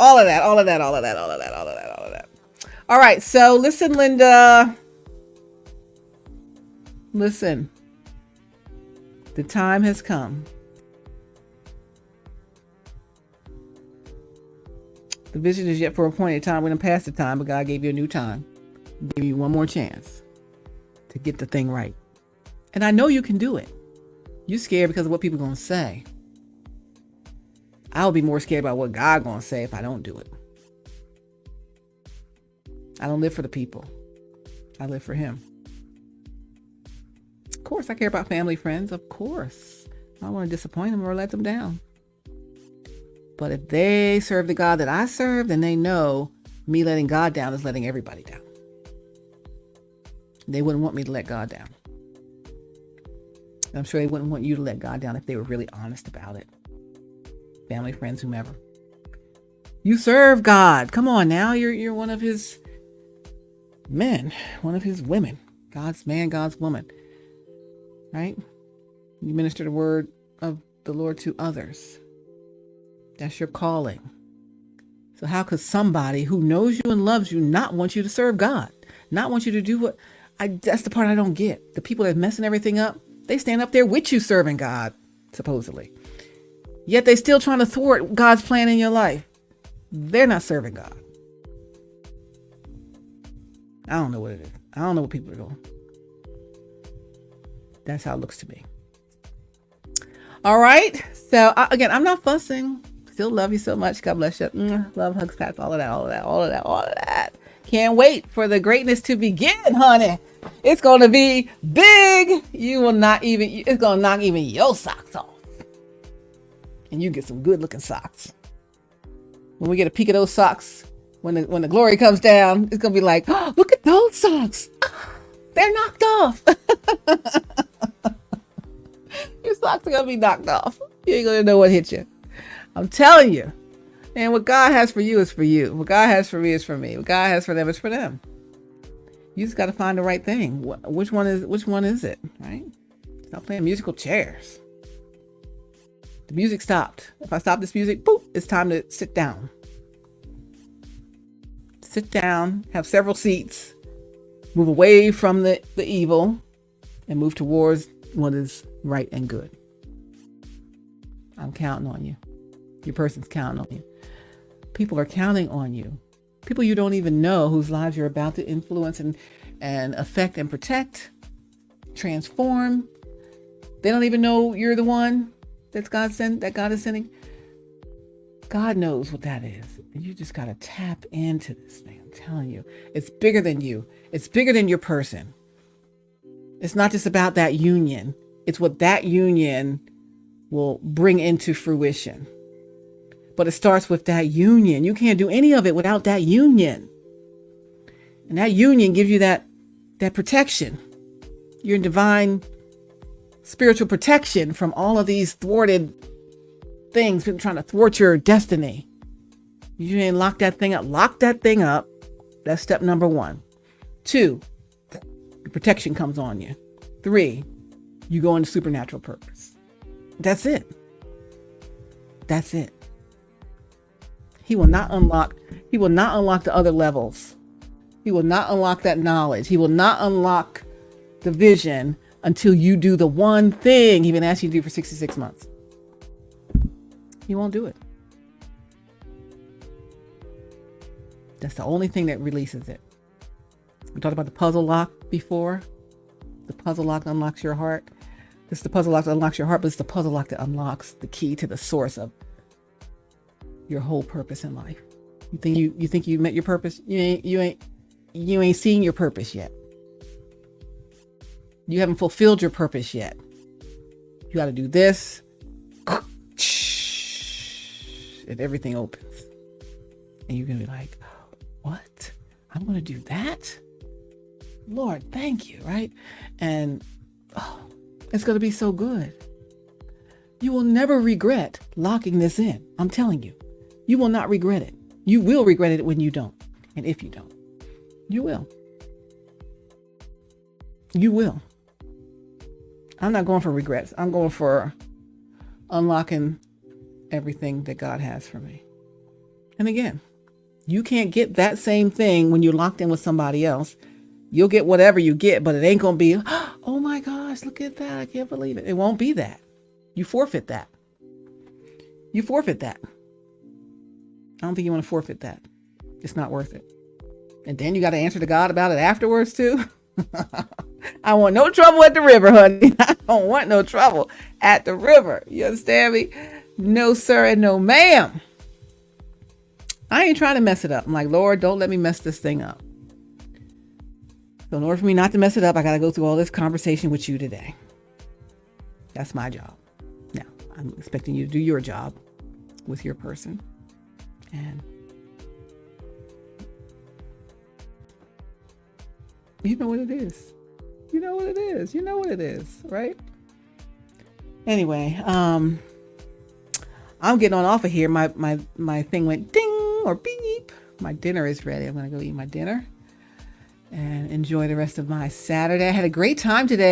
all of that, all of that, all of that, all of that, all of that, all of that. All right, so listen, Linda. Listen. The time has come. The vision is yet for a appointed time. We're going to pass the time, but God gave you a new time. Give you one more chance to get the thing right. And I know you can do it. You're scared because of what people are going to say. I'll be more scared about what God's going to say if I don't do it. I don't live for the people. I live for Him. Of course, I care about family, friends. Of course. I don't want to disappoint them or let them down. But if they serve the God that I serve, then they know me letting God down is letting everybody down. They wouldn't want me to let God down. I'm sure they wouldn't want you to let God down if they were really honest about it. Family, friends, whomever. You serve God. Come on now. You're one of His men, one of His women. God's man, God's woman. Right? You minister the word of the Lord to others. That's your calling. So how could somebody who knows you and loves you not want you to serve God? Not want you to do what that's the part I don't get. The people that are messing everything up, they stand up there with you serving God, supposedly. Yet they still trying to thwart God's plan in your life. They're not serving God. I don't know what it is. I don't know what people are doing. That's how it looks to me. All right. So again, I'm not fussing. Still love you so much. God bless you. Love, hugs, pats, all of that, all of that, all of that, all of that. Can't wait for the greatness to begin, honey. It's going to be big. It's going to knock even your socks off. And you get some good looking socks. When we get a peek of those socks, when the glory comes down, it's going to be like, oh, look at those socks. They're knocked off. Your socks are going to be knocked off. You ain't going to know what hit you. I'm telling you. And what God has for you is for you. What God has for me is for me. What God has for them is for them. You just got to find the right thing. Which one is it, right? Stop playing musical chairs. The music stopped. If I stop this music, boop, it's time to sit down. Sit down, have several seats, move away from the evil, and move towards what is right and good. I'm counting on you. Your person's counting on you. People are counting on you. People you don't even know, whose lives you're about to influence and affect and protect, transform. They don't even know you're the one that God is sending. God knows what that is. And you just got to tap into this thing. I'm telling you, it's bigger than you. It's bigger than your person. It's not just about that union. It's what that union will bring into fruition. But it starts with that union. You can't do any of it without that union. And that union gives you that protection. You're in divine spiritual protection from all of these thwarted things, people trying to thwart your destiny. You ain't lock that thing up. Lock that thing up. That's step number 1. 2, the protection comes on you. 3, you go into supernatural purpose. That's it. That's it. He will not unlock the other levels. He will not unlock that knowledge. He will not unlock the vision until you do the one thing He's been asking you to do for 66 months. He won't do it. That's the only thing that releases it. We talked about the puzzle lock before. The puzzle lock unlocks your heart. This is the puzzle lock that unlocks your heart, but it's the puzzle lock that unlocks the key to the source of your whole purpose in life. You think you met your purpose? You ain't seen your purpose yet. You haven't fulfilled your purpose yet. You got to do this, and everything opens. And you're going to be like, what? I'm going to do that? Lord, thank you, right? And it's going to be so good. You will never regret locking this in. I'm telling you. You will not regret it. You will regret it when you don't. And if you don't, you will. You will. I'm not going for regrets. I'm going for unlocking everything that God has for me. And again, you can't get that same thing when you're locked in with somebody else. You'll get whatever you get, but it ain't going to be, oh my gosh, look at that. I can't believe it. It won't be that. You forfeit that. You forfeit that. I don't think you want to forfeit that. It's not worth it. And then you got to answer to God about it afterwards too. I want no trouble at the river, honey. I don't want no trouble at the river. You understand me? No, sir, and no, ma'am. I ain't trying to mess it up. I'm like, Lord, don't let me mess this thing up. So in order for me not to mess it up, I got to go through all this conversation with you today. That's my job. Now, I'm expecting you to do your job with your person. And you know what it is. You know what it is. You know what it is, right? Anyway, I'm getting on off of here. My thing went ding or beep. My dinner is ready. I'm going to go eat my dinner and enjoy the rest of my Saturday. I had a great time today.